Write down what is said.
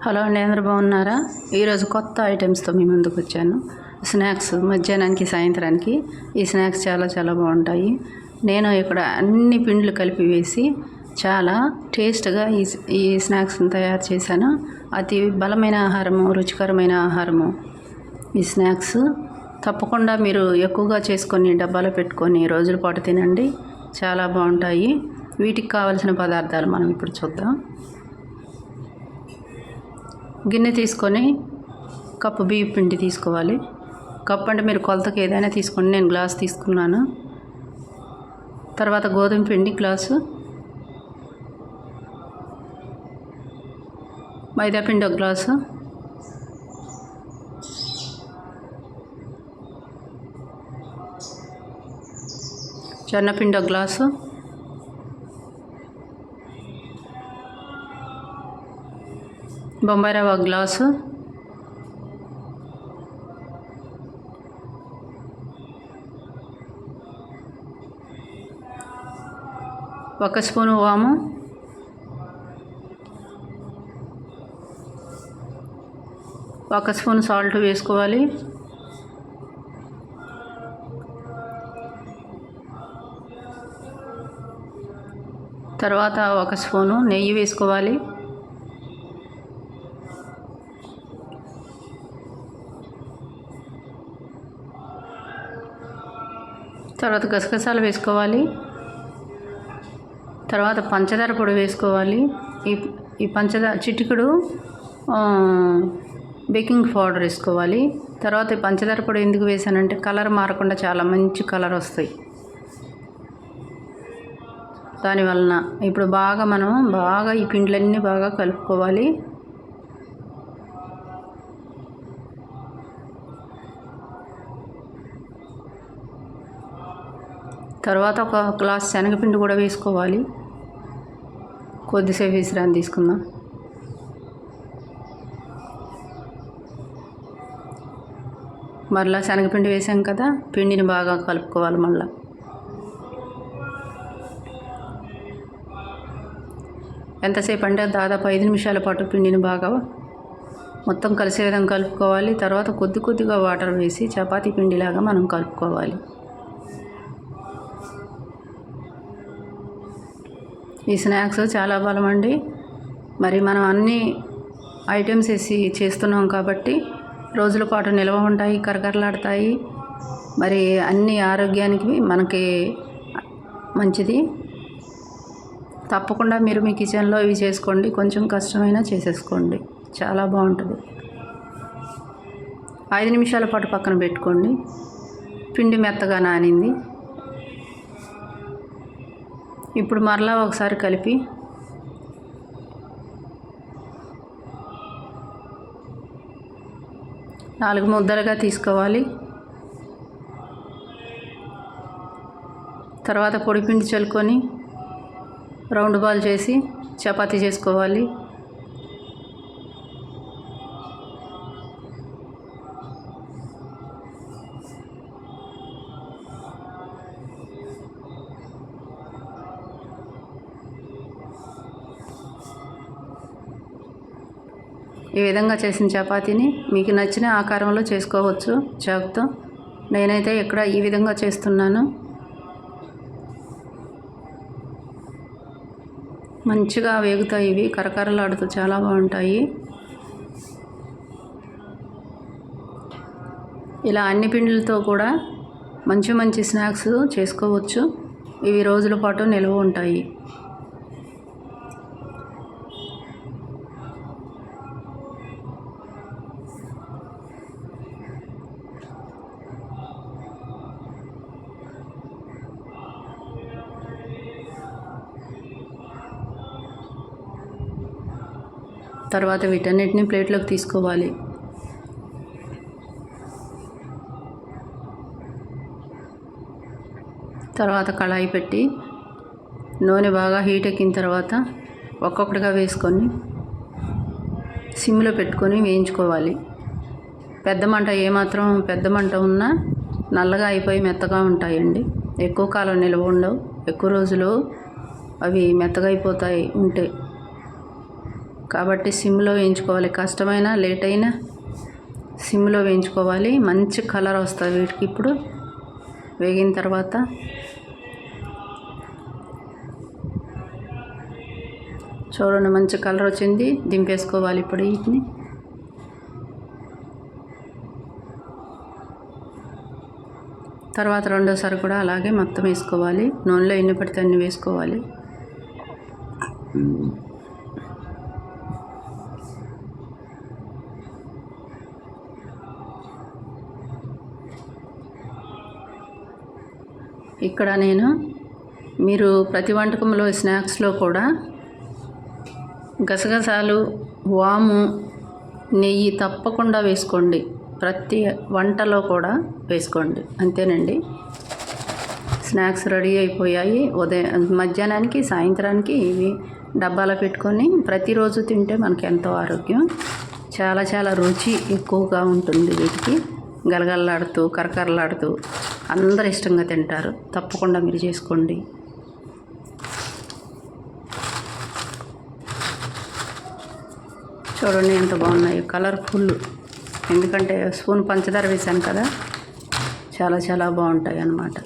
Hello అండి, అందరూ బాగున్నారా? ఈరోజు కొత్త ఐటమ్స్తో మీ ముందుకు వచ్చాను. స్నాక్స్ మధ్యాహ్నానికి సాయంత్రానికి ఈ స్నాక్స్ చాలా బాగుంటాయి. నేను ఇక్కడ అన్ని పిండ్లు కలిపి వేసి చాలా టేస్ట్గా ఈ స్నాక్స్ని తయారు చేశాను. అతి బలమైన ఆహారము, రుచికరమైన ఆహారము ఈ స్నాక్స్. తప్పకుండా మీరు ఎక్కువగా చేసుకొని డబ్బాలో పెట్టుకొని రోజుల పాటు తినండి, చాలా బాగుంటాయి. వీటికి కావలసిన పదార్థాలు మనం ఇప్పుడు చూద్దాం. గిన్నె తీసుకొని కప్పు బియ్యం పిండి తీసుకోవాలి. కప్పు అంటే మీరు కొలతకి ఏదైనా తీసుకోండి, నేను గ్లాస్ తీసుకున్నాను. తర్వాత గోధుమ పిండి గ్లాసు, మైదా పిండి ఒక గ్లాసు, జొన్నపిండి ఒక గ్లాసు, బొంబాయి రవ్వ ఒక గ్లాసు, ఒక స్పూను వాము, ఒక స్పూన్ సాల్ట్ వేసుకోవాలి. తర్వాత ఒక స్పూను నెయ్యి వేసుకోవాలి. తర్వాత గసగసాలు వేసుకోవాలి. తర్వాత పంచదార పొడి వేసుకోవాలి. ఈ పంచదార చిటికెడు బేకింగ్ పౌడర్ వేసుకోవాలి. తర్వాత ఈ పంచదార పొడి ఎందుకు వేసానంటే కలర్ మారకుండా చాలా మంచి కలర్ వస్తాయి దానివలన. ఇప్పుడు మనం ఈ పిండిలన్నీ బాగా కలుపుకోవాలి. తర్వాత ఒక గ్లాస్ శనగపిండి కూడా వేసుకోవాలి. కొద్దిసేపు విశ్రాంతి తీసుకుందాం. మరలా శనగపిండి వేసాం కదా, పిండిని బాగా కలుపుకోవాలి. మళ్ళీ ఎంతసేపు అంటే దాదాపు 5 నిమిషాల పాటు పిండిని బాగా మొత్తం కలిసే విధంగా కలుపుకోవాలి. తర్వాత కొద్దిగా వాటర్ వేసి చపాతీ పిండిలాగా మనం కలుపుకోవాలి. ఈ స్నాక్స్ చాలా బలం అండి. మరి మనం అన్ని ఐటమ్స్ వేసి చేస్తున్నాం కాబట్టి రోజుల పాటు నిల్వ ఉంటాయి, కరకరలాడతాయి. మరి అన్ని ఆరోగ్యానికి మనకి మంచిది. తప్పకుండా మీరు మీ కిచెన్లో ఇవి చేసుకోండి. కొంచెం కష్టమైనా చేసేసుకోండి, చాలా బాగుంటుంది. 5 నిమిషాల పాటు పక్కన పెట్టుకోండి. పిండి మెత్తగా నానింది. ఇప్పుడు మరలా ఒకసారి కలిపి నాలుగు ముద్దలుగా తీసుకోవాలి. తర్వాత పొడిపిండి చల్లుకొని రౌండ్ బాల్ చేసి చపాతీ చేసుకోవాలి. ఈ విధంగా చేసిన చపాతీని మీకు నచ్చిన ఆకారంలో చేసుకోవచ్చు చాకుతో. నేనైతే ఇక్కడ ఈ విధంగా చేస్తున్నాను. మంచిగా వేగుతాయి, ఇవి కరకరలాడుతూ చాలా బాగుంటాయి. ఇలా అన్ని పిండిలతో కూడా మంచి స్నాక్స్ చేసుకోవచ్చు. ఇవి రోజుల పాటు నిల్వ ఉంటాయి. తర్వాత వీటన్నిటిని ప్లేట్లోకి తీసుకోవాలి. తర్వాత కళాయి పెట్టి నూనె బాగా హీట్ ఎక్కిన తర్వాత ఒక్కొక్కటిగా వేసుకొని సిమ్లో పెట్టుకొని వేయించుకోవాలి. పెద్ద మంట ఉన్నా నల్లగా అయిపోయి మెత్తగా ఉంటాయండి. ఎక్కువ కాలం నిల్వ ఉండవు, ఎక్కువ రోజులు అవి మెత్తగా అయిపోతాయి ఉంటే. కాబట్టి సిమ్లో వేయించుకోవాలి. కష్టమైనా లేట్ అయినా సిమ్లో వేయించుకోవాలి. మంచి కలర్ వస్తుంది వీటికి. ఇప్పుడు వేగిన తర్వాత చూడండి, మంచి కలర్ వచ్చింది. దింపేసుకోవాలి ఇప్పుడు వీటిని. తర్వాత రెండోసారి కూడా అలాగే మొత్తం వేసుకోవాలి. నూనెలో ఎన్ని పడితే అన్ని వేసుకోవాలి. ఇక్కడ మీరు ప్రతి వంటకంలో స్నాక్స్లో కూడా గసగసాలు, వాము, నెయ్యి తప్పకుండా వేసుకోండి. ప్రతి వంటలో కూడా వేసుకోండి. అంతేనండి, స్నాక్స్ రెడీ అయిపోయాయి. మధ్యాహ్నానికి సాయంత్రానికి ఇవి డబ్బాలో పెట్టుకొని ప్రతిరోజు తింటే మనకి ఎంతో ఆరోగ్యం. చాలా చాలా రుచి ఎక్కువగా ఉంటుంది. వీటికి గలగలలాడుతూ కరకరలాడుతూ అందరు ఇష్టంగా తింటారు. తప్పకుండా మీరు చేసుకోండి. చూడండి ఎంత బాగున్నాయి, కలర్ఫుల్. ఎందుకంటే స్పూన్ పంచదార వేసాను కదా, చాలా చాలా బాగుంటాయి అన్నమాట.